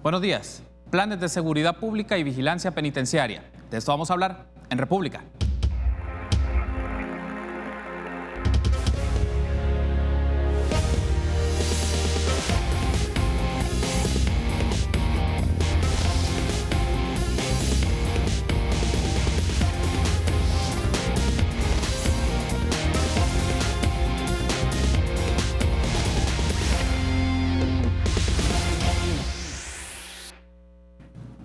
Buenos días. Planes de seguridad pública y vigilancia penitenciaria. De esto vamos a hablar en República.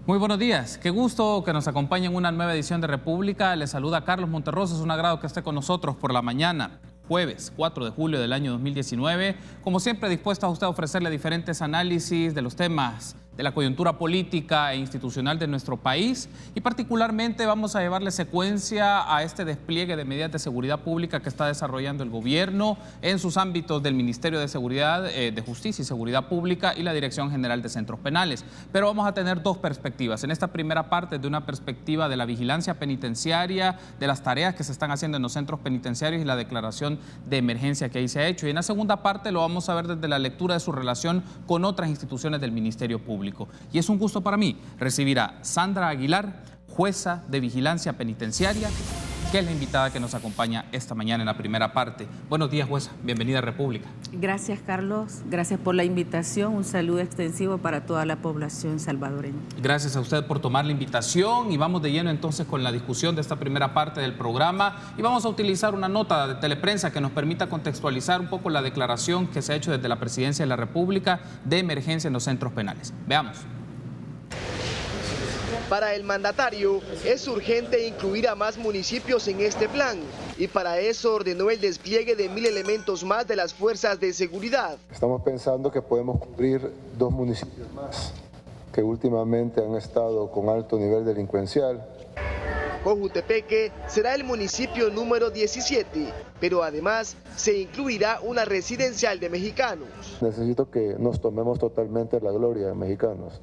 Muy buenos días, qué gusto que nos acompañe en una nueva edición de República. Les saluda Carlos Monterroso, es un agrado que esté con nosotros por la mañana, jueves 4 de julio del año 2019. Como siempre, dispuesto a usted a ofrecerle diferentes análisis de los temas de la coyuntura política e institucional de nuestro país, y particularmente vamos a llevarle secuencia a este despliegue de medidas de seguridad pública que está desarrollando el gobierno en sus ámbitos del Ministerio de Seguridad, de Justicia y Seguridad Pública y la Dirección General de Centros Penales. Pero vamos a tener dos perspectivas. En esta primera parte, de una perspectiva de la vigilancia penitenciaria, de las tareas que se están haciendo en los centros penitenciarios y la declaración de emergencia que ahí se ha hecho. Y en la segunda parte lo vamos a ver desde la lectura de su relación con otras instituciones del Ministerio Público. Y es un gusto para mí recibir a Sandra Aguilar, jueza de vigilancia penitenciaria, que es la invitada que nos acompaña esta mañana en la primera parte. Buenos días, jueza. Bienvenida a República. Gracias, Carlos. Gracias por la invitación. Un saludo extensivo para toda la población salvadoreña. Gracias a usted por tomar la invitación y vamos de lleno entonces con la discusión de esta primera parte del programa, y vamos a utilizar una nota de teleprensa que nos permita contextualizar un poco la declaración que se ha hecho desde la Presidencia de la República de emergencia en los centros penales. Veamos. Para el mandatario es urgente incluir a más municipios en este plan, y para eso ordenó el despliegue de 1000 elementos más de las fuerzas de seguridad. Estamos pensando que podemos cubrir 2 municipios más que últimamente han estado con alto nivel delincuencial. Cojutepeque será el municipio número 17, pero además se incluirá una residencial de mexicanos. Necesito que nos tomemos totalmente la gloria de mexicanos,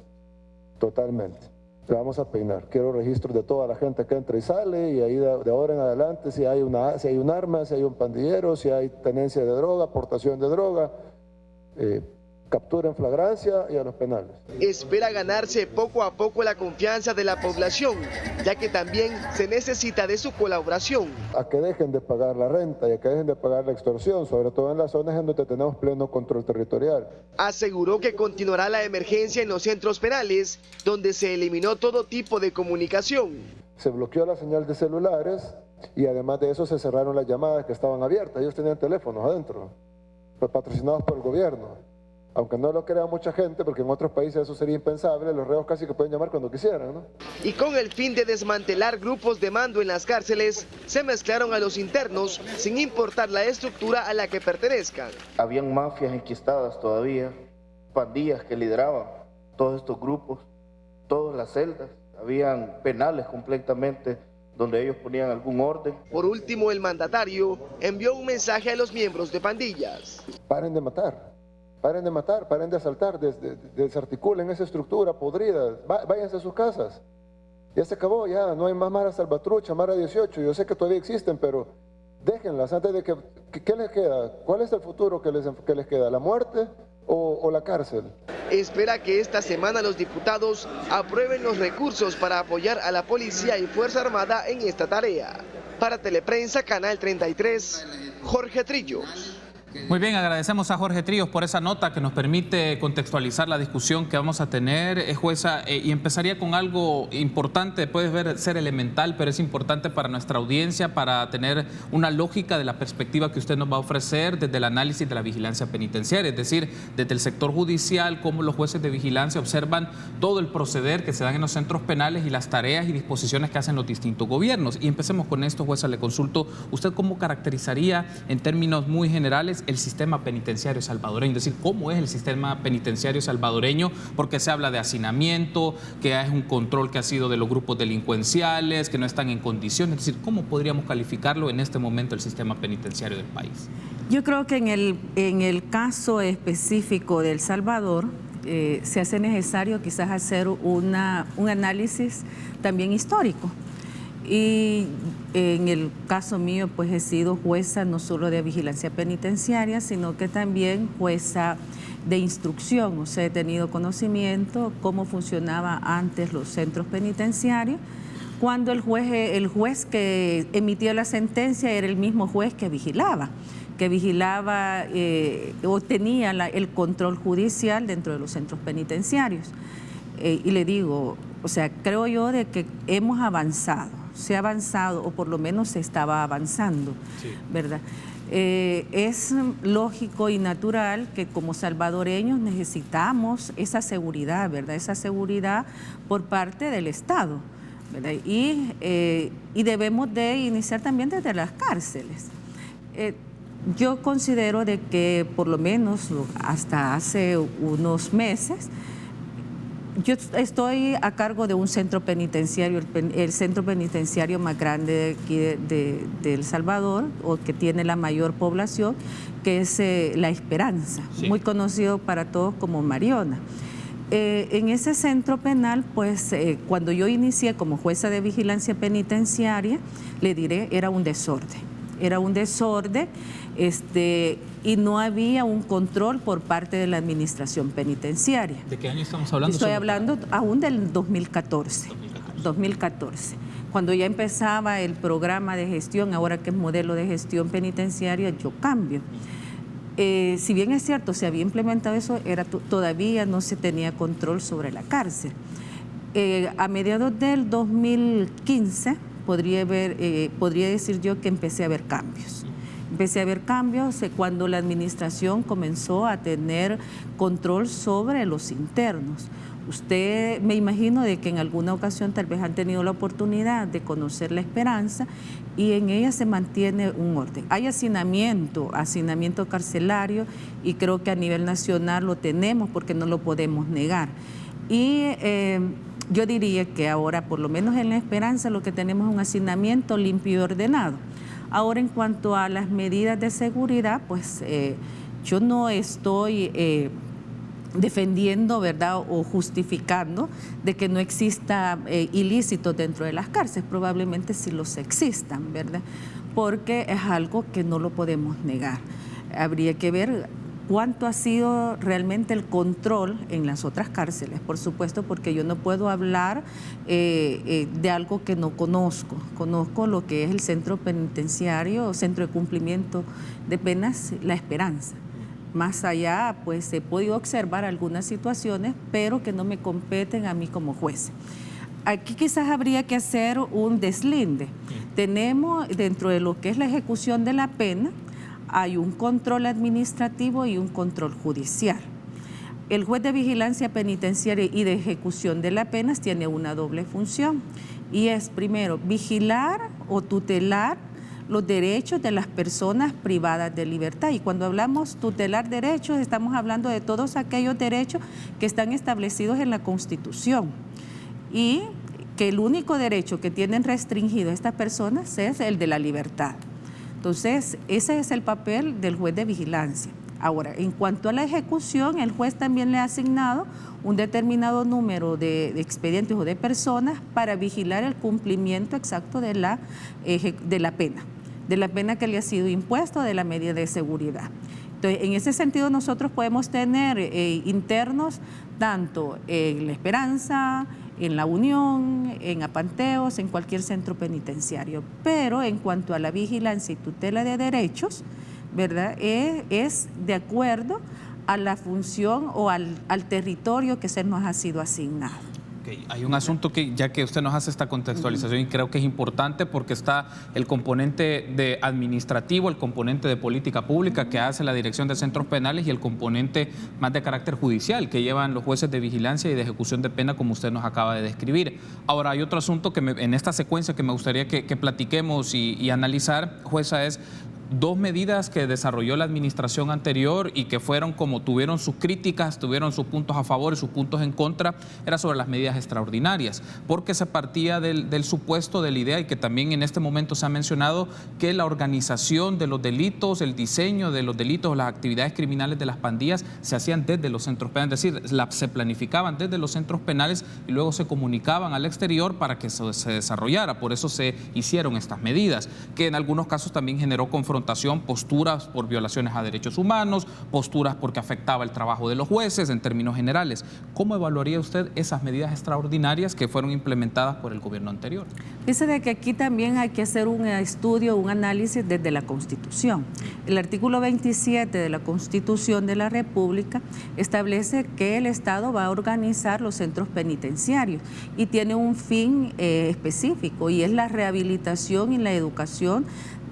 totalmente. Le vamos a peinar. Quiero registros de toda la gente que entra y sale, y ahí de ahora en adelante si hay un arma, si hay un pandillero, si hay tenencia de droga, aportación de droga, captura en flagrancia y a los penales. Espera ganarse poco a poco la confianza de la población, ya que también se necesita de su colaboración. A que dejen de pagar la renta y a que dejen de pagar la extorsión, sobre todo en las zonas en donde tenemos pleno control territorial. Aseguró que continuará la emergencia en los centros penales, donde se eliminó todo tipo de comunicación. Se bloqueó la señal de celulares y además de eso se cerraron las llamadas que estaban abiertas. Ellos tenían teléfonos adentro, patrocinados por el gobierno. Aunque no lo crea mucha gente, porque en otros países eso sería impensable, los reos casi que pueden llamar cuando quisieran, ¿no? Y con el fin de desmantelar grupos de mando en las cárceles, se mezclaron a los internos sin importar la estructura a la que pertenezcan. Habían mafias enquistadas todavía, pandillas que lideraban todos estos grupos, todas las celdas, habían penales completamente donde ellos ponían algún orden. Por último, el mandatario envió un mensaje a los miembros de pandillas. Paren de matar. Paren de matar, paren de asaltar, desarticulen esa estructura podrida, váyanse a sus casas. Ya se acabó, ya no hay más Mara Salvatrucha, Mara 18, yo sé que todavía existen, pero déjenlas antes de que ¿qué les queda? ¿Cuál es el futuro que les queda? ¿La muerte o la cárcel? Espera que esta semana los diputados aprueben los recursos para apoyar a la policía y Fuerza Armada en esta tarea. Para Teleprensa, Canal 33, Jorge Trillos. Muy bien, agradecemos a Jorge Tríos por esa nota que nos permite contextualizar la discusión que vamos a tener, jueza, y empezaría con algo importante, puede ser elemental, pero es importante para nuestra audiencia, para tener una lógica de la perspectiva que usted nos va a ofrecer desde el análisis de la vigilancia penitenciaria, es decir, desde el sector judicial, cómo los jueces de vigilancia observan todo el proceder que se dan en los centros penales y las tareas y disposiciones que hacen los distintos gobiernos. Y empecemos con esto, jueza, le consulto, ¿usted cómo caracterizaría en términos muy generales el sistema penitenciario salvadoreño? Es decir, ¿cómo es el sistema penitenciario salvadoreño? Porque se habla de hacinamiento, que es un control que ha sido de los grupos delincuenciales, que no están en condiciones. Es decir, ¿cómo podríamos calificarlo en este momento el sistema penitenciario del país? Yo creo que en el caso específico de El Salvador, se hace necesario quizás hacer un análisis también histórico. Y En el caso mío, pues he sido jueza no solo de vigilancia penitenciaria, sino que también jueza de instrucción. O sea, he tenido conocimiento cómo funcionaba antes los centros penitenciarios, cuando el juez que emitía la sentencia era el mismo juez que vigilaba o tenía el control judicial dentro de los centros penitenciarios. Y le digo, o sea, creo yo de que hemos avanzado, se ha avanzado, o por lo menos se estaba avanzando, sí, ¿verdad? Es lógico y natural que como salvadoreños necesitamos esa seguridad, ¿verdad? Esa seguridad por parte del Estado, ¿verdad? Y debemos de iniciar también desde las cárceles. Yo considero de que por lo menos hasta hace unos meses, yo estoy a cargo de un centro penitenciario, el centro penitenciario más grande de aquí de El Salvador, o que tiene la mayor población, que es La Esperanza, sí, muy conocido para todos como Mariona. En ese centro penal, pues cuando yo inicié como jueza de vigilancia penitenciaria, le diré, era un desorden. Era un desorden y no había un control por parte de la administración penitenciaria. ¿De qué año estamos hablando? Estoy hablando aún del 2014. 2014. Cuando ya empezaba el programa de gestión, ahora que es modelo de gestión penitenciaria, yo cambio. Si bien es cierto, se había implementado eso, todavía no se tenía control sobre la cárcel. A mediados del 2015, podría decir yo que empecé a ver cambios. Empecé a ver cambios cuando la administración comenzó a tener control sobre los internos. Usted, me imagino de que en alguna ocasión tal vez han tenido la oportunidad de conocer La Esperanza, y en ella se mantiene un orden. Hay hacinamiento carcelario, y creo que a nivel nacional lo tenemos porque no lo podemos negar. Y yo diría que ahora, por lo menos en La Esperanza, lo que tenemos es un hacinamiento limpio y ordenado. Ahora, en cuanto a las medidas de seguridad, pues yo no estoy defendiendo, ¿verdad?, o justificando de que no exista ilícitos dentro de las cárceles. Probablemente sí los existan, ¿verdad?, porque es algo que no lo podemos negar. Habría que ver cuánto ha sido realmente el control en las otras cárceles, por supuesto, porque yo no puedo hablar de algo que no conozco. Conozco lo que es el centro penitenciario, centro de cumplimiento de penas, La Esperanza. Más allá, pues he podido observar algunas situaciones, pero que no me competen a mí como juez. Aquí quizás habría que hacer un deslinde. Tenemos, dentro de lo que es la ejecución de la pena, hay un control administrativo y un control judicial. El juez de vigilancia penitenciaria y de ejecución de la pena tiene una doble función, y es, primero, vigilar o tutelar los derechos de las personas privadas de libertad. Y cuando hablamos tutelar derechos, estamos hablando de todos aquellos derechos que están establecidos en la Constitución, y que el único derecho que tienen restringido estas personas es el de la libertad. Entonces, ese es el papel del juez de vigilancia. Ahora, en cuanto a la ejecución, el juez también le ha asignado un determinado número de expedientes o de personas para vigilar el cumplimiento exacto de la pena que le ha sido impuesta, de la medida de seguridad. Entonces, en ese sentido, nosotros podemos tener internos tanto en La Esperanza, en La Unión, en Apanteos, en cualquier centro penitenciario. Pero en cuanto a la vigilancia y tutela de derechos, ¿verdad?, es de acuerdo a la función o al territorio que se nos ha sido asignado. Okay. Hay un asunto que, ya que usted nos hace esta contextualización, y creo que es importante, porque está el componente de administrativo, el componente de política pública que hace la dirección de centros penales, y el componente más de carácter judicial que llevan los jueces de vigilancia y de ejecución de pena, como usted nos acaba de describir. Ahora, hay otro asunto que en esta secuencia que me gustaría que platiquemos y analizar, jueza, es Dos medidas que desarrolló la administración anterior y que fueron como tuvieron sus críticas, tuvieron sus puntos a favor y sus puntos en contra, era sobre las medidas extraordinarias, porque se partía del supuesto, de la idea, y que también en este momento se ha mencionado, que la organización de los delitos, el diseño de los delitos, las actividades criminales de las pandillas se hacían desde los centros penales, es decir, se planificaban desde los centros penales y luego se comunicaban al exterior para que se desarrollara. Por eso se hicieron estas medidas, que en algunos casos también generó confrontación, posturas por violaciones a derechos humanos, posturas porque afectaba el trabajo de los jueces en términos generales. ¿Cómo evaluaría usted esas medidas extraordinarias que fueron implementadas por el gobierno anterior? Dice de que aquí también hay que hacer un estudio, un análisis desde la Constitución. El artículo 27 de la Constitución de la República establece que el Estado va a organizar los centros penitenciarios y tiene un fin específico, y es la rehabilitación y la educación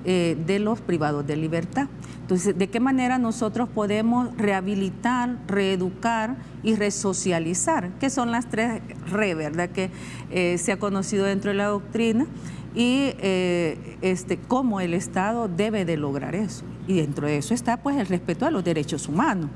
de los privados de libertad. Entonces, ¿de qué manera nosotros podemos rehabilitar, reeducar y resocializar? Que son las tres re, ¿verdad?, que se ha conocido dentro de la doctrina, y cómo el Estado debe de lograr eso. Y dentro de eso está pues el respeto a los derechos humanos.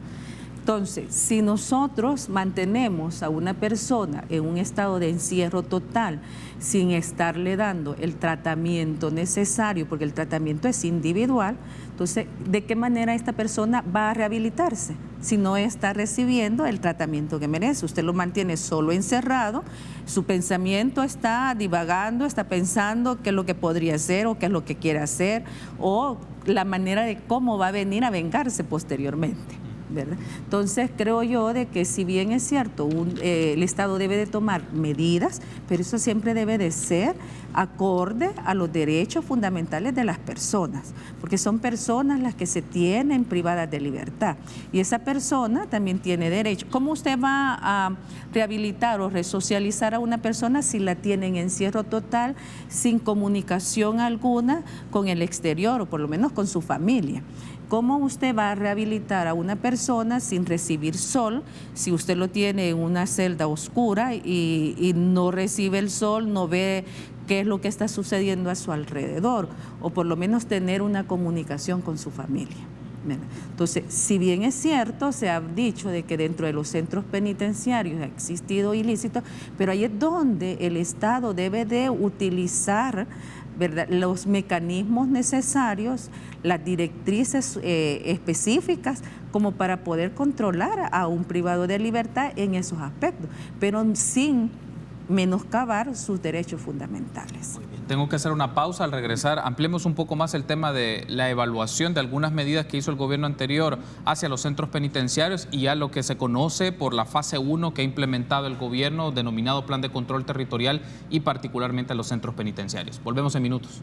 Entonces, si nosotros mantenemos a una persona en un estado de encierro total sin estarle dando el tratamiento necesario, porque el tratamiento es individual, entonces, ¿de qué manera esta persona va a rehabilitarse si no está recibiendo el tratamiento que merece? Usted lo mantiene solo encerrado, su pensamiento está divagando, está pensando qué es lo que podría hacer o qué es lo que quiere hacer, o la manera de cómo va a venir a vengarse posteriormente, ¿verdad? Entonces creo yo de que si bien es cierto, el Estado debe de tomar medidas, pero eso siempre debe de ser acorde a los derechos fundamentales de las personas, porque son personas las que se tienen privadas de libertad, y esa persona también tiene derecho. ¿Cómo usted va a rehabilitar o resocializar a una persona si la tiene en encierro total, sin comunicación alguna con el exterior, o por lo menos con su familia? ¿Cómo usted va a rehabilitar a una persona sin recibir sol si usted lo tiene en una celda oscura y no recibe el sol, no ve qué es lo que está sucediendo a su alrededor, o por lo menos tener una comunicación con su familia? Entonces, si bien es cierto, se ha dicho de que dentro de los centros penitenciarios ha existido ilícito, pero ahí es donde el Estado debe de utilizar, ¿verdad?, los mecanismos necesarios, las directrices específicas, como para poder controlar a un privado de libertad en esos aspectos, pero sin menoscabar sus derechos fundamentales. Muy bien. Tengo que hacer una pausa. Al regresar, ampliemos un poco más el tema de la evaluación de algunas medidas que hizo el gobierno anterior hacia los centros penitenciarios y a lo que se conoce por la fase 1 que ha implementado el gobierno, denominado Plan de Control Territorial, y particularmente a los centros penitenciarios. Volvemos en minutos.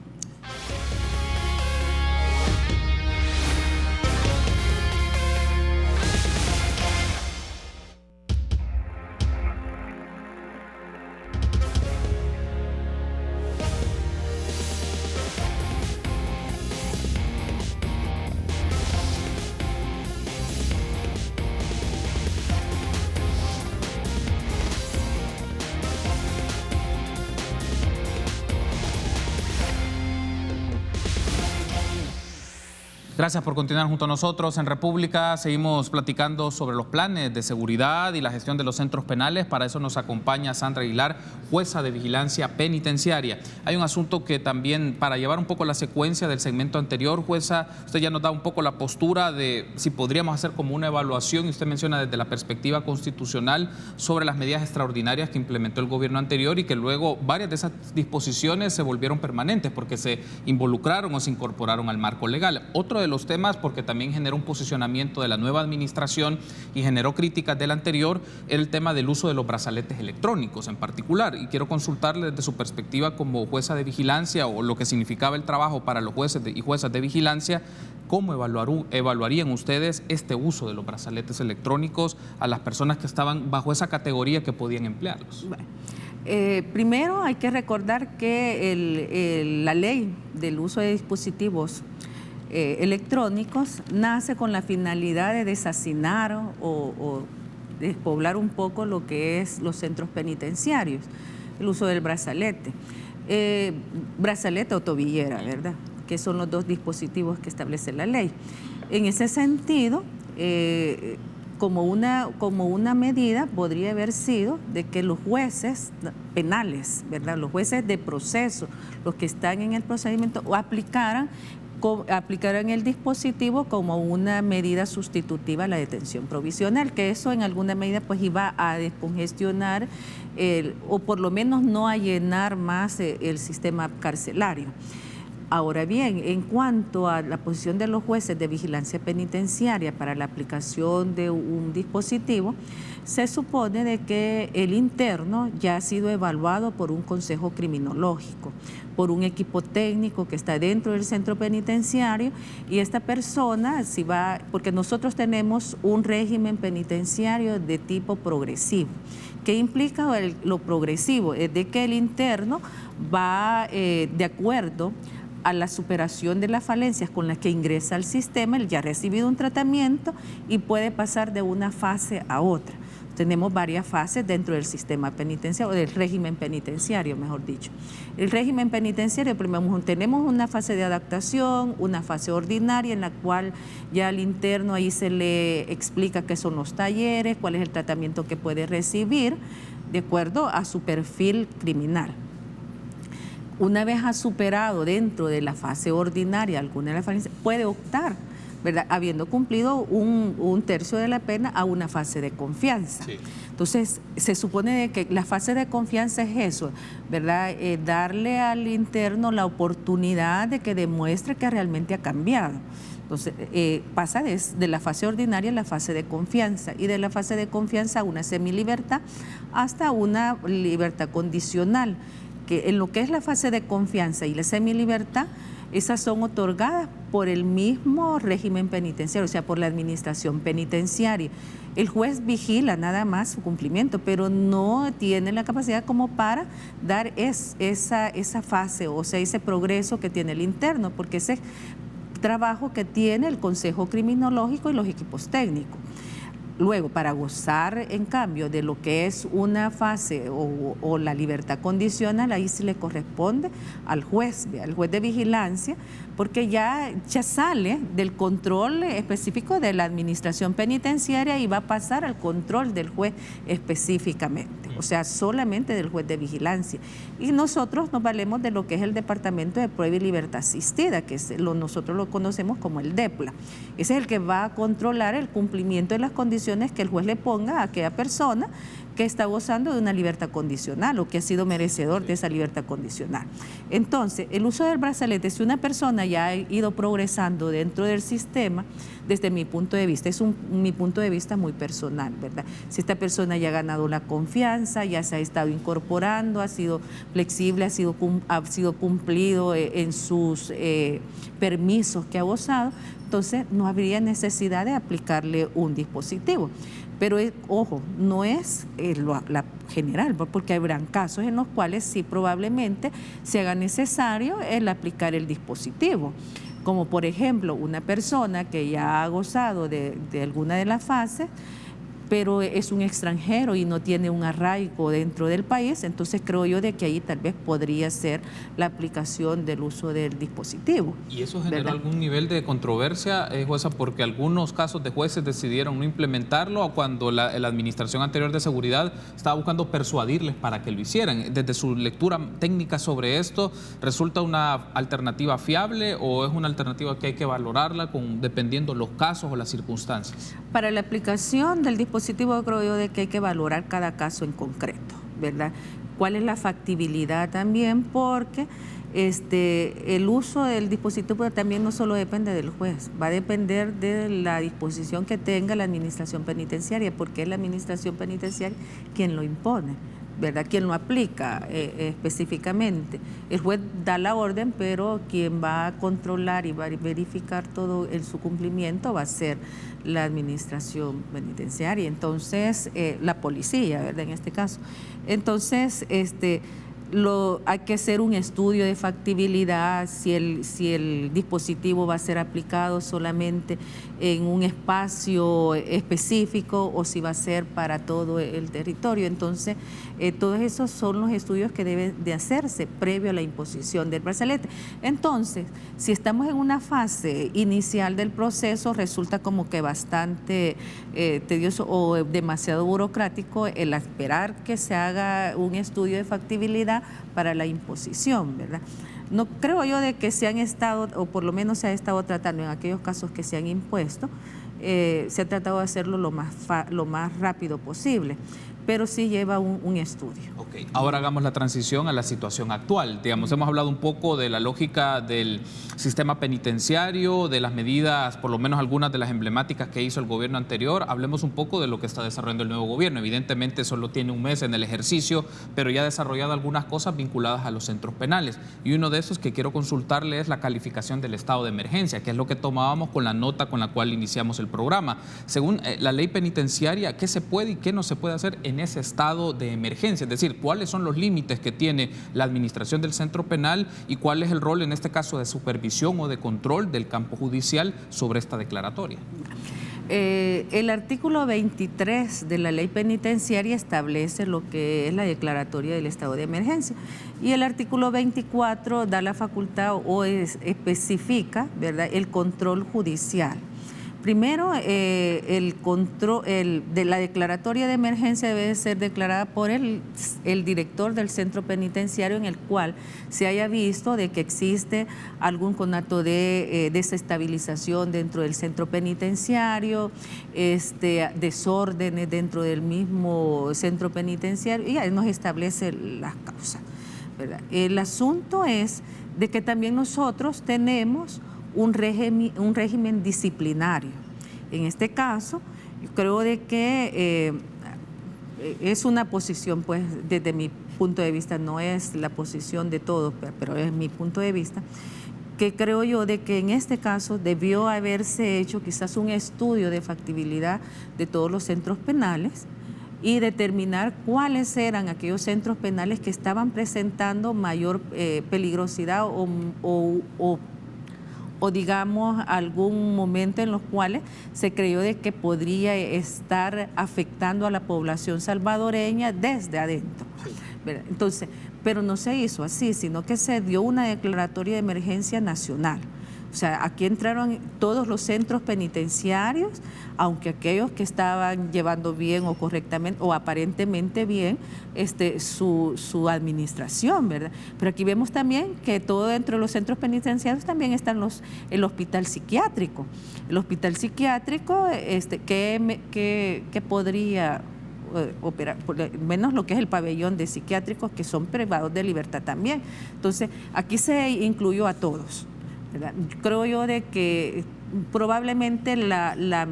Gracias por continuar junto a nosotros. En República seguimos platicando sobre los planes de seguridad y la gestión de los centros penales. Para eso nos acompaña Sandra Aguilar, jueza de vigilancia penitenciaria. Hay un asunto que también, para llevar un poco la secuencia del segmento anterior, jueza, usted ya nos da un poco la postura de si podríamos hacer como una evaluación, y usted menciona desde la perspectiva constitucional, sobre las medidas extraordinarias que implementó el gobierno anterior y que luego varias de esas disposiciones se volvieron permanentes porque se involucraron o se incorporaron al marco legal. Otro de los temas, porque también generó un posicionamiento de la nueva administración y generó críticas del anterior, era el tema del uso de los brazaletes electrónicos en particular. Y quiero consultarle desde su perspectiva como jueza de vigilancia, o lo que significaba el trabajo para los jueces y juezas de vigilancia, ¿cómo evaluarían ustedes este uso de los brazaletes electrónicos a las personas que estaban bajo esa categoría que podían emplearlos? Bueno, primero hay que recordar que la ley del uso de dispositivos electrónicos nace con la finalidad de deshacinar o despoblar un poco lo que es los centros penitenciarios, el uso del brazalete o tobillera, ¿verdad? que son los dos dispositivos que establece la ley. En ese sentido, como una medida podría haber sido de que los jueces penales, ¿verdad?, los jueces de proceso, los que están en el procedimiento, aplicaran el dispositivo como una medida sustitutiva a la detención provisional, que eso en alguna medida pues iba a descongestionar o por lo menos no a llenar más el sistema carcelario. Ahora bien, en cuanto a la posición de los jueces de vigilancia penitenciaria para la aplicación de un dispositivo, se supone de que el interno ya ha sido evaluado por un consejo criminológico, por un equipo técnico que está dentro del centro penitenciario, y esta persona, si va, porque nosotros tenemos un régimen penitenciario de tipo progresivo. ¿Qué implica lo progresivo? Es de que el interno va de acuerdo a la superación de las falencias con las que ingresa al sistema. Él ya ha recibido un tratamiento y puede pasar de una fase a otra. Tenemos varias fases dentro del sistema penitenciario, del régimen penitenciario, mejor dicho. El régimen penitenciario, primero tenemos una fase de adaptación, una fase ordinaria en la cual ya al interno ahí se le explica qué son los talleres, cuál es el tratamiento que puede recibir, de acuerdo a su perfil criminal. Una vez ha superado dentro de la fase ordinaria alguna de las falencias, puede optar, ¿verdad?, habiendo cumplido un tercio de la pena, a una fase de confianza. Sí. Entonces, se supone de que la fase de confianza es eso, ¿verdad?, darle al interno la oportunidad de que demuestre que realmente ha cambiado. Entonces, pasa de la fase ordinaria a la fase de confianza, y de la fase de confianza a una semilibertad hasta una libertad condicional, que en lo que es la fase de confianza y la semilibertad, esas son otorgadas por el mismo régimen penitenciario, o sea, por la administración penitenciaria. El juez vigila nada más su cumplimiento, pero no tiene la capacidad como para dar esa fase, o sea, ese progreso que tiene el interno, porque ese trabajo que tiene el Consejo Criminológico y los equipos técnicos. Luego, para gozar, en cambio, de lo que es una fase o la libertad condicional, ahí sí le corresponde al juez de vigilancia, porque ya sale del control específico de la administración penitenciaria y va a pasar al control del juez específicamente, o sea, solamente del juez de vigilancia. Y nosotros nos valemos de lo que es el Departamento de Prueba y Libertad Asistida, que nosotros lo conocemos como el DEPLA. Ese es el que va a controlar el cumplimiento de las condiciones que el juez le ponga a aquella persona que está gozando de una libertad condicional o que ha sido merecedor de esa libertad condicional. Entonces, el uso del brazalete, si una persona ya ha ido progresando dentro del sistema, desde mi punto de vista, mi punto de vista muy personal, ¿verdad? Si esta persona ya ha ganado la confianza, ya se ha estado incorporando, ha sido flexible, ha sido cumplido en sus permisos que ha gozado, entonces no habría necesidad de aplicarle un dispositivo. Pero, ojo, no es la general, porque habrán casos en los cuales sí probablemente se haga necesario el aplicar el dispositivo. Como por ejemplo, una persona que ya ha gozado de alguna de las fases, pero es un extranjero y no tiene un arraigo dentro del país, entonces creo yo de que ahí tal vez podría ser la aplicación del uso del dispositivo. ¿Y eso generó algún nivel de controversia, jueza, porque algunos casos de jueces decidieron no implementarlo, o cuando la administración anterior de seguridad estaba buscando persuadirles para que lo hicieran? Desde su lectura técnica sobre esto, ¿resulta una alternativa fiable o es una alternativa que hay que valorarla dependiendo los casos o las circunstancias? Para la aplicación del dispositivo, creo yo de que hay que valorar cada caso en concreto, ¿verdad? ¿Cuál es la factibilidad también? Porque el uso del dispositivo también no solo depende del juez, va a depender de la disposición que tenga la administración penitenciaria, porque es la administración penitenciaria quien lo impone, ¿verdad? Quien lo aplica específicamente. El juez da la orden, pero quien va a controlar y va a verificar todo en su cumplimiento va a ser la administración penitenciaria, entonces la policía, ¿verdad? En este caso. Entonces, hay que hacer un estudio de factibilidad, si el dispositivo va a ser aplicado solamente en un espacio específico o si va a ser para todo el territorio. Entonces, todos esos son los estudios que deben de hacerse previo a la imposición del brazalete. Entonces, si estamos en una fase inicial del proceso, resulta como que bastante tedioso o demasiado burocrático el esperar que se haga un estudio de factibilidad para la imposición, ¿verdad? No creo yo de que se han estado, o por lo menos se ha estado tratando en aquellos casos que se han impuesto, se ha tratado de hacerlo lo más rápido posible, pero sí lleva un estudio. Okay. Ahora hagamos la transición a la situación actual. Digamos, hemos hablado un poco de la lógica del sistema penitenciario, de las medidas, por lo menos algunas de las emblemáticas que hizo el gobierno anterior. Hablemos un poco de lo que está desarrollando el nuevo gobierno. Evidentemente solo tiene un mes en el ejercicio, pero ya ha desarrollado algunas cosas vinculadas a los centros penales. Y uno de esos que quiero consultarle es la calificación del estado de emergencia, que es lo que tomábamos con la nota con la cual iniciamos el programa. Según la ley penitenciaria, ¿qué se puede y qué no se puede hacer en ese estado de emergencia? Es decir, ¿cuáles son los límites que tiene la administración del centro penal y cuál es el rol en este caso de supervisión o de control del campo judicial sobre esta declaratoria? El artículo 23 de la ley penitenciaria establece lo que es la declaratoria del estado de emergencia y el artículo 24 da la facultad o especifica, ¿verdad?, el control judicial. Primero, el control de la declaratoria de emergencia debe ser declarada por el director del centro penitenciario en el cual se haya visto de que existe algún conato de desestabilización dentro del centro penitenciario, desórdenes dentro del mismo centro penitenciario, y ahí nos establece las causas, ¿verdad? El asunto es de que también nosotros tenemos un régimen disciplinario. En este caso, yo creo de que es una posición, pues desde mi punto de vista, no es la posición de todos, pero es mi punto de vista, que creo yo de que en este caso debió haberse hecho quizás un estudio de factibilidad de todos los centros penales y determinar cuáles eran aquellos centros penales que estaban presentando mayor peligrosidad o digamos algún momento en los cuales se creyó de que podría estar afectando a la población salvadoreña desde adentro. Entonces, pero no se hizo así, sino que se dio una declaratoria de emergencia nacional. O sea, aquí entraron todos los centros penitenciarios, aunque aquellos que estaban llevando bien o correctamente o aparentemente bien su administración, ¿verdad? Pero aquí vemos también que todo dentro de los centros penitenciarios también están el hospital psiquiátrico. El hospital psiquiátrico que podría operar, por menos lo que es el pabellón de psiquiátricos que son privados de libertad también. Entonces, aquí se incluyó a todos, ¿verdad? Creo yo de que probablemente las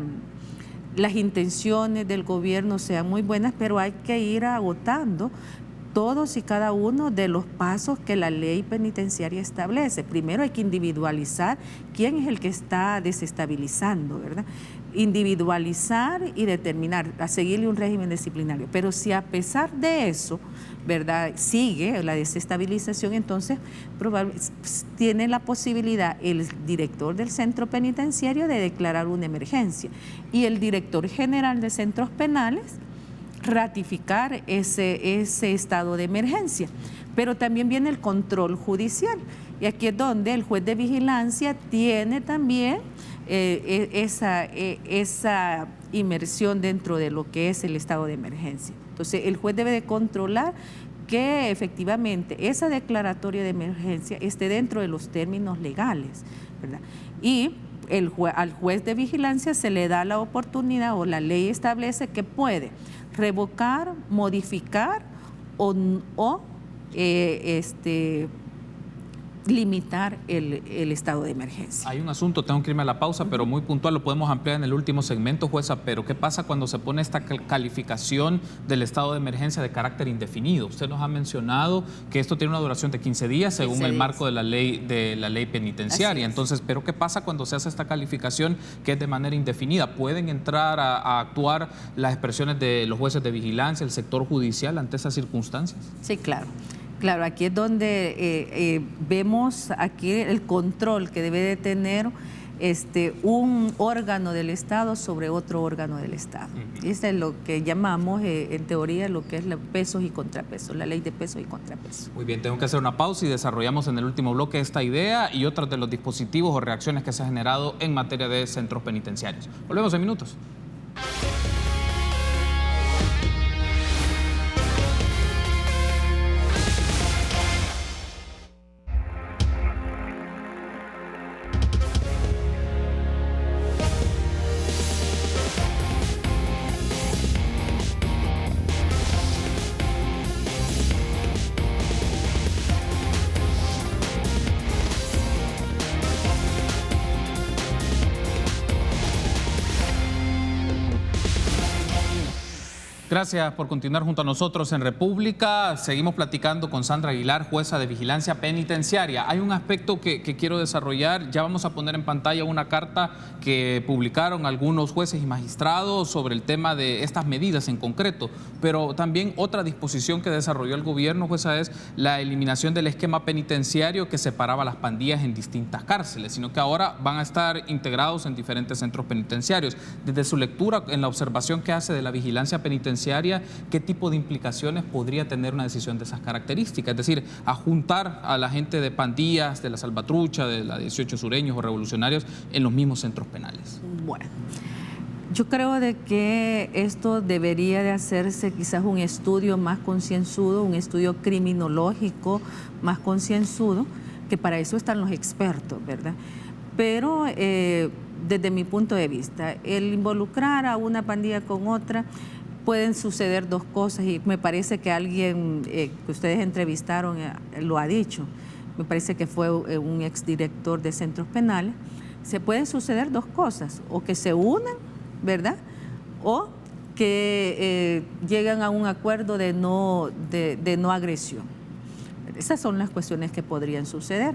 intenciones del gobierno sean muy buenas, pero hay que ir agotando todos y cada uno de los pasos que la ley penitenciaria establece. Primero hay que individualizar quién es el que está desestabilizando, ¿verdad? Individualizar y determinar, a seguirle un régimen disciplinario. Pero si a pesar de eso, ¿verdad?, sigue la desestabilización, entonces tiene la posibilidad el director del centro penitenciario de declarar una emergencia y el director general de centros penales ratificar ese estado de emergencia. Pero también viene el control judicial y aquí es donde el juez de vigilancia tiene también esa inmersión dentro de lo que es el estado de emergencia. Entonces el juez debe de controlar que efectivamente esa declaratoria de emergencia esté dentro de los términos legales, ¿verdad? Y al juez de vigilancia se le da la oportunidad o la ley establece que puede revocar, modificar o limitar el estado de emergencia. Hay un asunto, tengo que irme a la pausa, pero muy puntual, lo podemos ampliar en el último segmento, jueza, pero ¿qué pasa cuando se pone esta calificación del estado de emergencia de carácter indefinido? Usted nos ha mencionado que esto tiene una duración de 15 días según el marco de la ley penitenciaria. Entonces, ¿pero qué pasa cuando se hace esta calificación que es de manera indefinida? ¿Pueden entrar a actuar las expresiones de los jueces de vigilancia, el sector judicial ante esas circunstancias? Sí, claro. Claro, aquí es donde vemos aquí el control que debe de tener un órgano del Estado sobre otro órgano del Estado. Eso es lo que llamamos en teoría lo que es los pesos y contrapesos, la ley de pesos y contrapesos. Muy bien, tengo que hacer una pausa y desarrollamos en el último bloque esta idea y otros de los dispositivos o reacciones que se han generado en materia de centros penitenciarios. Volvemos en minutos. Gracias por continuar junto a nosotros en República. Seguimos platicando con Sandra Aguilar, jueza de vigilancia penitenciaria. Hay un aspecto que quiero desarrollar. Ya vamos a poner en pantalla una carta que publicaron algunos jueces y magistrados sobre el tema de estas medidas en concreto. Pero también otra disposición que desarrolló el gobierno, jueza, es la eliminación del esquema penitenciario que separaba las pandillas en distintas cárceles, sino que ahora van a estar integrados en diferentes centros penitenciarios. Desde su lectura, en la observación que hace de la vigilancia penitenciaria, ¿qué tipo de implicaciones podría tener una decisión de esas características? Es decir, a juntar a la gente de pandillas, de la Salvatrucha, de la 18 Sureños o Revolucionarios en los mismos centros penales. Bueno, yo creo de que esto debería de hacerse quizás un estudio más concienzudo, un estudio criminológico más concienzudo, que para eso están los expertos, ¿verdad? Pero desde mi punto de vista, el involucrar a una pandilla con otra, pueden suceder dos cosas y me parece que alguien que ustedes entrevistaron lo ha dicho. Me parece que fue un exdirector de centros penales. Se pueden suceder dos cosas, o que se unan, ¿verdad? O que llegan a un acuerdo de no agresión. Esas son las cuestiones que podrían suceder.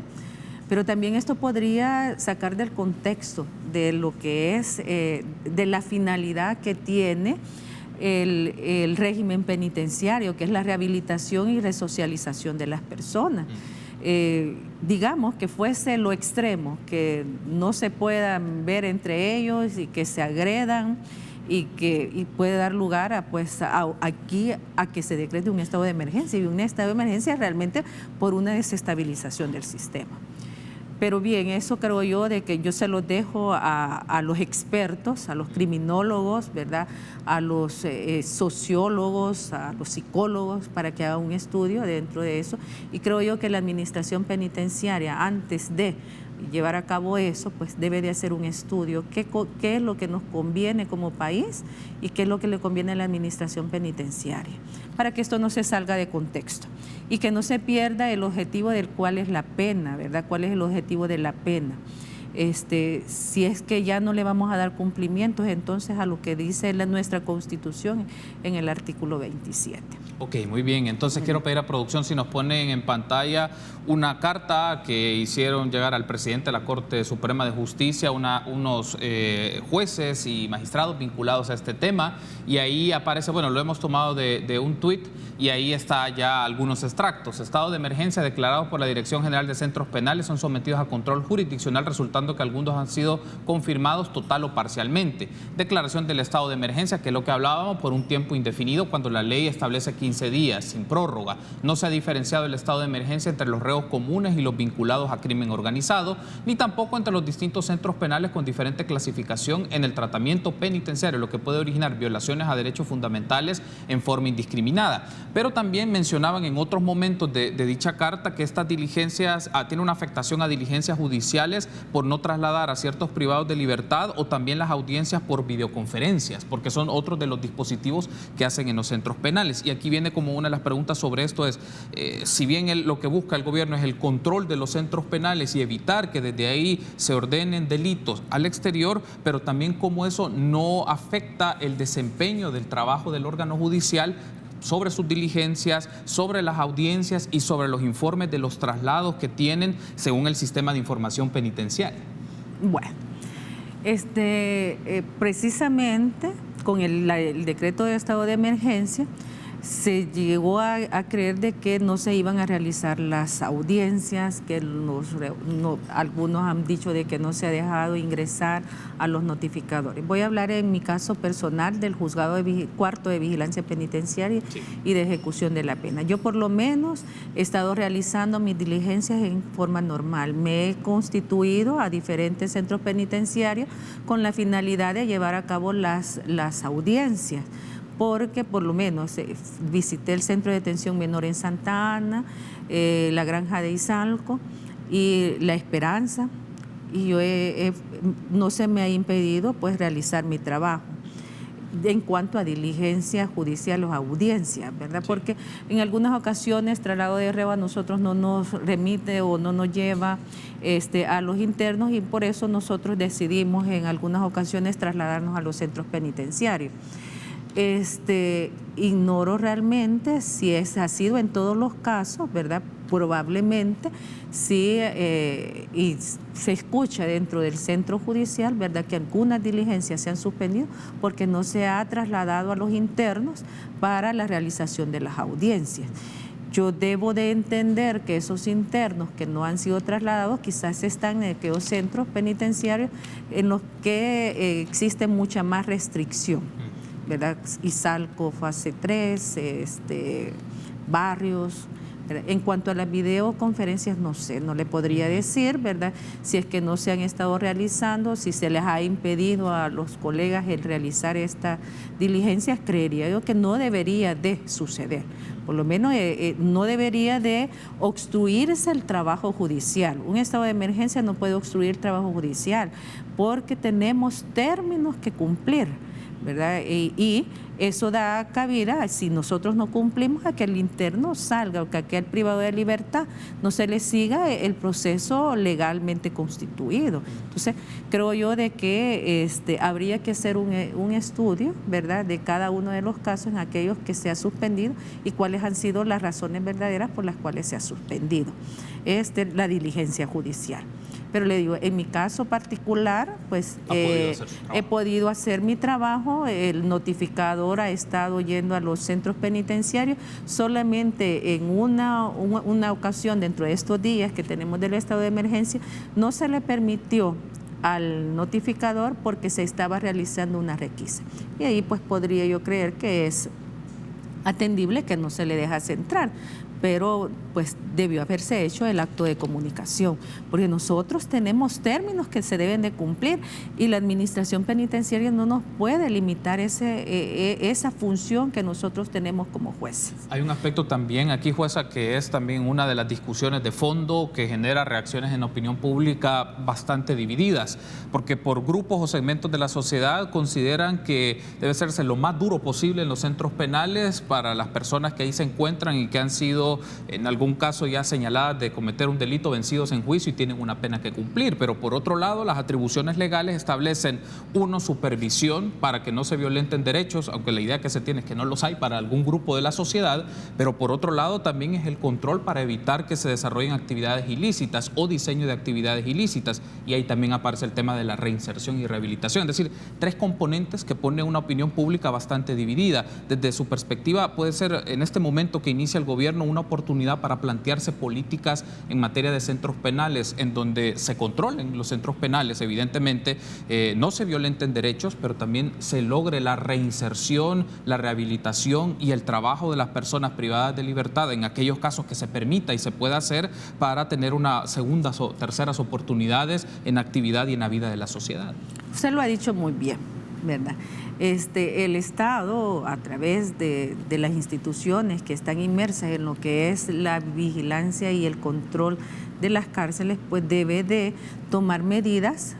Pero también esto podría sacar del contexto de lo que es, de la finalidad que tiene el régimen penitenciario, que es la rehabilitación y resocialización de las personas. Digamos que fuese lo extremo, que no se puedan ver entre ellos y que se agredan y puede dar lugar a que se decrete un estado de emergencia, y un estado de emergencia realmente por una desestabilización del sistema. Pero bien, eso creo yo de que yo se lo dejo a los expertos, a los criminólogos, ¿verdad? A los sociólogos, a los psicólogos, para que hagan un estudio dentro de eso. Y creo yo que la administración penitenciaria, antes de llevar a cabo eso, pues debe de hacer un estudio, qué es lo que nos conviene como país y qué es lo que le conviene a la administración penitenciaria, para que esto no se salga de contexto y que no se pierda el objetivo del cual es la pena, ¿verdad? ¿Cuál es el objetivo de la pena? Si es que ya no le vamos a dar cumplimientos entonces a lo que dice nuestra Constitución en el artículo 27. Ok, muy bien. Entonces quiero pedir a producción si nos ponen en pantalla una carta que hicieron llegar al presidente de la Corte Suprema de Justicia unos jueces y magistrados vinculados a este tema, y ahí aparece, bueno, lo hemos tomado de un tuit y ahí está ya algunos extractos. Estado de emergencia declarados por la Dirección General de Centros Penales son sometidos a control jurisdiccional, resultando que algunos han sido confirmados total o parcialmente. Declaración del estado de emergencia, que es lo que hablábamos, por un tiempo indefinido cuando la ley establece 15 días sin prórroga. No se ha diferenciado el estado de emergencia entre los reos comunes y los vinculados a crimen organizado, ni tampoco entre los distintos centros penales con diferente clasificación en el tratamiento penitenciario, lo que puede originar violaciones a derechos fundamentales en forma indiscriminada. Pero también mencionaban en otros momentos de dicha carta que estas diligencias tienen una afectación a diligencias judiciales por no trasladar a ciertos privados de libertad, o también las audiencias por videoconferencias, porque son otros de los dispositivos que hacen en los centros penales. Y aquí viene como una de las preguntas sobre esto es, si bien lo que busca el gobierno es el control de los centros penales y evitar que desde ahí se ordenen delitos al exterior, pero también cómo eso no afecta el desempeño del trabajo del órgano judicial sobre sus diligencias, sobre las audiencias y sobre los informes de los traslados que tienen según el sistema de información penitenciaria. Bueno, precisamente con el decreto de estado de emergencia, se llegó a creer de que no se iban a realizar las audiencias, que algunos han dicho de que no se ha dejado ingresar a los notificadores. Voy a hablar en mi caso personal del juzgado cuarto de vigilancia penitenciaria y de ejecución de la pena. Yo por lo menos he estado realizando mis diligencias en forma normal. Me he constituido a diferentes centros penitenciarios con la finalidad de llevar a cabo las audiencias, porque por lo menos visité el Centro de Detención Menor en Santa Ana, la Granja de Izalco y La Esperanza, y yo no se me ha impedido pues realizar mi trabajo en cuanto a diligencia judicial o audiencia, ¿verdad? Porque en algunas ocasiones traslado de reo a nosotros no nos remite o no nos lleva a los internos, y por eso nosotros decidimos en algunas ocasiones trasladarnos a los centros penitenciarios. Ignoro realmente si ha sido en todos los casos, ¿verdad? Probablemente sí, y se escucha dentro del centro judicial, ¿verdad?, que algunas diligencias se han suspendido porque no se ha trasladado a los internos para la realización de las audiencias. Yo debo de entender que esos internos que no han sido trasladados quizás están en aquellos centros penitenciarios en los que existe mucha más restricción, ¿verdad? Izalco, fase 3, Barrios. En cuanto a las videoconferencias, no sé, no le podría decir, ¿verdad?, si es que no se han estado realizando, si se les ha impedido a los colegas el realizar estas diligencias. Creería yo que no debería de suceder, por lo menos no debería de obstruirse el trabajo judicial. Un estado de emergencia no puede obstruir el trabajo judicial porque tenemos términos que cumplir, ¿verdad? Y eso da cabida, si nosotros no cumplimos, a que el interno salga o que aquel privado de libertad no se le siga el proceso legalmente constituido. Entonces, creo yo de que habría que hacer un estudio, ¿verdad?, de cada uno de los casos en aquellos que se ha suspendido y cuáles han sido las razones verdaderas por las cuales se ha suspendido la diligencia judicial. Pero le digo, en mi caso particular, pues he podido hacer mi trabajo. El notificador ha estado yendo a los centros penitenciarios. Solamente en una ocasión dentro de estos días que tenemos del estado de emergencia, no se le permitió al notificador porque se estaba realizando una requisa. Y ahí pues podría yo creer que es atendible que no se le dejase entrar, pero pues debió haberse hecho el acto de comunicación, porque nosotros tenemos términos que se deben de cumplir y la administración penitenciaria no nos puede limitar esa función que nosotros tenemos como jueces. Hay un aspecto también aquí, jueza, que es también una de las discusiones de fondo que genera reacciones en la opinión pública bastante divididas, porque por grupos o segmentos de la sociedad consideran que debe hacerse lo más duro posible en los centros penales para las personas que ahí se encuentran y que han sido en algún caso ya señaladas de cometer un delito, vencidos en juicio y tienen una pena que cumplir. Pero por otro lado, las atribuciones legales establecen, supervisión para que no se violenten derechos, aunque la idea que se tiene es que no los hay para algún grupo de la sociedad, pero por otro lado también es el control para evitar que se desarrollen actividades ilícitas o diseño de actividades ilícitas, y ahí también aparece el tema de la reinserción y rehabilitación. Es decir, tres componentes que pone una opinión pública bastante dividida. Desde su perspectiva, puede ser en este momento que inicia el gobierno una oportunidad para plantearse políticas en materia de centros penales en donde se controlen los centros penales, evidentemente, no se violenten derechos, pero también se logre la reinserción, la rehabilitación y el trabajo de las personas privadas de libertad en aquellos casos que se permita y se pueda hacer para tener una segundas o terceras oportunidades en actividad y en la vida de la sociedad. Usted lo ha dicho muy bien, ¿verdad? El Estado, a través de las instituciones que están inmersas en lo que es la vigilancia y el control de las cárceles, pues debe de tomar medidas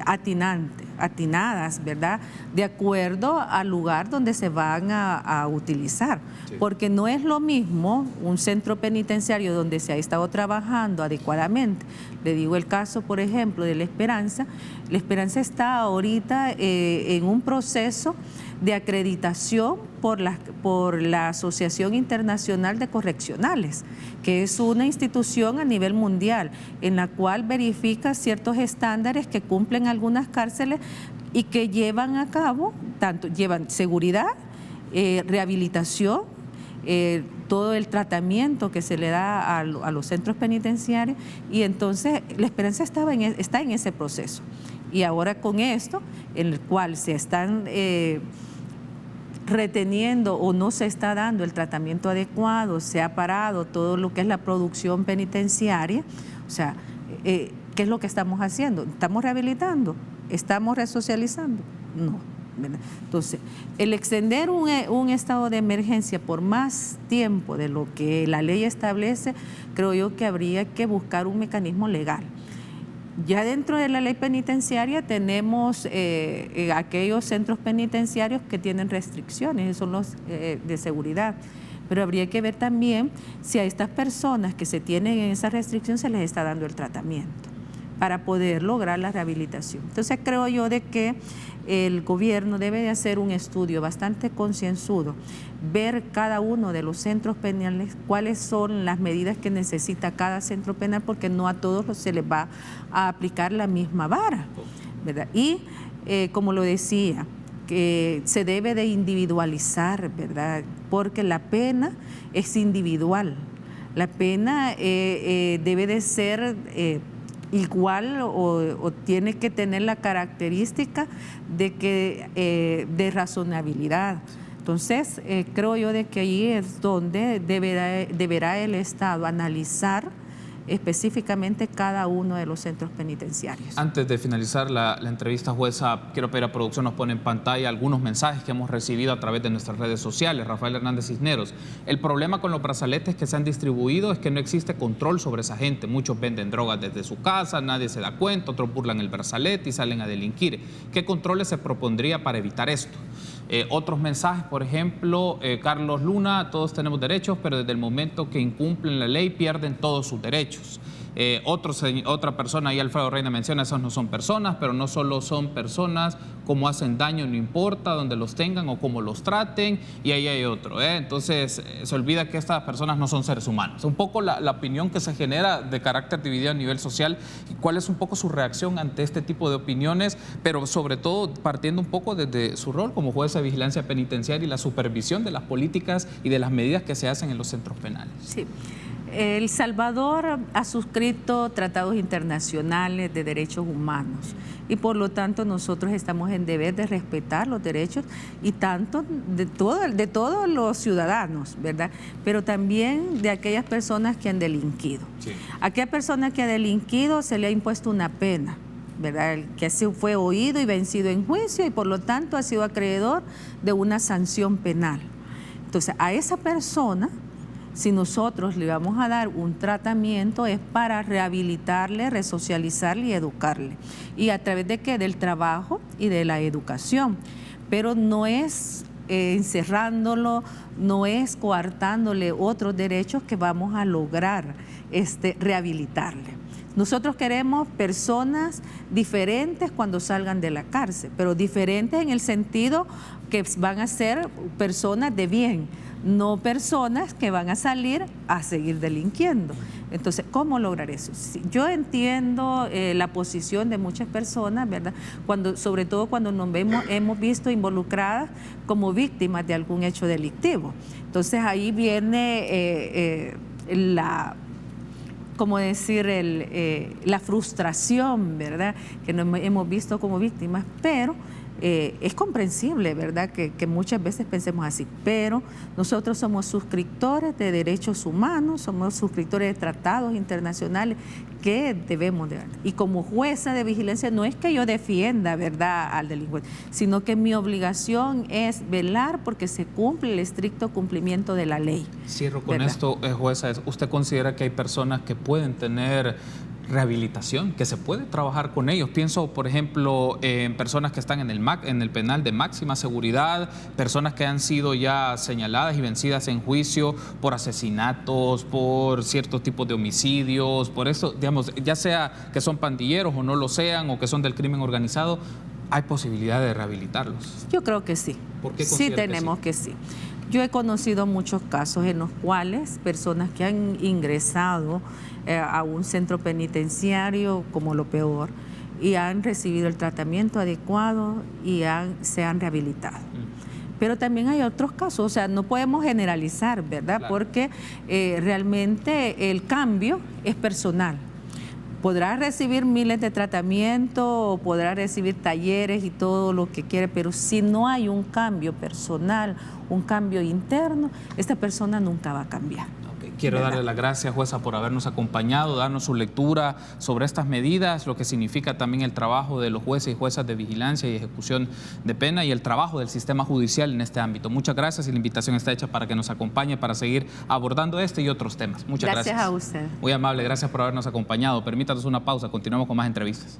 atinadas, ¿verdad?, de acuerdo al lugar donde se van a utilizar. Sí. Porque no es lo mismo un centro penitenciario donde se ha estado trabajando adecuadamente. Le digo el caso, por ejemplo, de La Esperanza. La Esperanza está ahorita en un proceso de acreditación por la Asociación Internacional de Correccionales, que es una institución a nivel mundial en la cual verifica ciertos estándares que cumplen algunas cárceles y que llevan a cabo, llevan seguridad, rehabilitación todo el tratamiento que se le da a los centros penitenciarios, y entonces La Esperanza está en ese proceso. Y ahora con esto, en el cual se están reteniendo o no se está dando el tratamiento adecuado, se ha parado todo lo que es la producción penitenciaria, o sea, ¿qué es lo que estamos haciendo? ¿Estamos rehabilitando? ¿Estamos resocializando? No. Entonces, el extender un estado de emergencia por más tiempo de lo que la ley establece, creo yo que habría que buscar un mecanismo legal. Ya dentro de la ley penitenciaria tenemos aquellos centros penitenciarios que tienen restricciones, son los de seguridad, pero habría que ver también si a estas personas que se tienen en esa restricción se les está dando el tratamiento para poder lograr la rehabilitación. Entonces creo yo de que el gobierno debe de hacer un estudio bastante concienzudo, ver cada uno de los centros penales, cuáles son las medidas que necesita cada centro penal, porque no a todos se les va a aplicar la misma vara, ¿verdad? Y como lo decía, que se debe de individualizar, ¿verdad? Porque la pena es individual, la pena debe de ser igual o tiene que tener la característica de razonabilidad. Entonces, creo yo de que ahí es donde deberá el Estado analizar específicamente cada uno de los centros penitenciarios. Antes de finalizar la entrevista, jueza, quiero pedir a producción nos pone en pantalla algunos mensajes que hemos recibido a través de nuestras redes sociales. Rafael Hernández Cisneros: el problema con los brazaletes que se han distribuido es que no existe control sobre esa gente. Muchos venden drogas desde su casa, nadie se da cuenta, otros burlan el brazalete y salen a delinquir. ¿Qué controles se propondría para evitar esto? Otros mensajes, por ejemplo, Carlos Luna: todos tenemos derechos, pero desde el momento que incumplen la ley pierden todos sus derechos. Otra persona, ahí Alfredo Reina menciona, esos no son personas, pero no solo son personas, como hacen daño no importa, donde los tengan o cómo los traten, y ahí hay otro. Entonces se olvida que estas personas no son seres humanos. Un poco la opinión que se genera de carácter dividido a nivel social, y cuál es un poco su reacción ante este tipo de opiniones, pero sobre todo partiendo un poco desde su rol como jueza de vigilancia penitenciaria y la supervisión de las políticas y de las medidas que se hacen en los centros penales. Sí. El Salvador ha suscrito tratados internacionales de derechos humanos y por lo tanto nosotros estamos en deber de respetar los derechos y tanto de todos los ciudadanos, ¿verdad? Pero también de aquellas personas que han delinquido. Sí. A aquella persona que ha delinquido se le ha impuesto una pena, ¿verdad? El que fue oído y vencido en juicio y por lo tanto ha sido acreedor de una sanción penal. Entonces, a esa persona, si nosotros le vamos a dar un tratamiento, es para rehabilitarle, resocializarle y educarle. ¿Y a través de qué? Del trabajo y de la educación. Pero no es encerrándolo, no es coartándole otros derechos que vamos a lograr rehabilitarle. Nosotros queremos personas diferentes cuando salgan de la cárcel, pero diferentes en el sentido que van a ser personas de bien, no personas que van a salir a seguir delinquiendo. Entonces, ¿cómo lograr eso? Yo entiendo la posición de muchas personas, ¿verdad? Sobre todo cuando nos hemos visto involucradas como víctimas de algún hecho delictivo. Entonces, ahí viene la frustración, ¿verdad? Que nos hemos visto como víctimas, pero es comprensible, ¿verdad? Que muchas veces pensemos así, pero nosotros somos suscriptores de derechos humanos, somos suscriptores de tratados internacionales que debemos de ver. Y como jueza de vigilancia no es que yo defienda, ¿verdad?, al delincuente, sino que mi obligación es velar porque se cumple el estricto cumplimiento de la ley. Cierro con esto, jueza. ¿Usted considera que hay personas que pueden tener rehabilitación, que se puede trabajar con ellos? Pienso, por ejemplo, en personas que están en el penal de máxima seguridad, personas que han sido ya señaladas y vencidas en juicio por asesinatos, por ciertos tipos de homicidios, por eso, digamos, ya sea que son pandilleros o no lo sean, o que son del crimen organizado, ¿hay posibilidad de rehabilitarlos? Yo creo que sí. ¿Por qué sí tenemos que sí? Yo he conocido muchos casos en los cuales personas que han ingresado a un centro penitenciario como lo peor y han recibido el tratamiento adecuado y se han rehabilitado. Pero también hay otros casos, o sea, no podemos generalizar, ¿verdad? Claro. Porque realmente el cambio es personal. Podrá recibir miles de tratamientos, podrá recibir talleres y todo lo que quiere, pero si no hay un cambio personal, un cambio interno, esta persona nunca va a cambiar. Quiero darle las gracias, jueza, por habernos acompañado, darnos su lectura sobre estas medidas, lo que significa también el trabajo de los jueces y juezas de vigilancia y ejecución de pena y el trabajo del sistema judicial en este ámbito. Muchas gracias y la invitación está hecha para que nos acompañe para seguir abordando este y otros temas. Muchas gracias. Gracias a usted. Muy amable, gracias por habernos acompañado. Permítanos una pausa, continuamos con más entrevistas.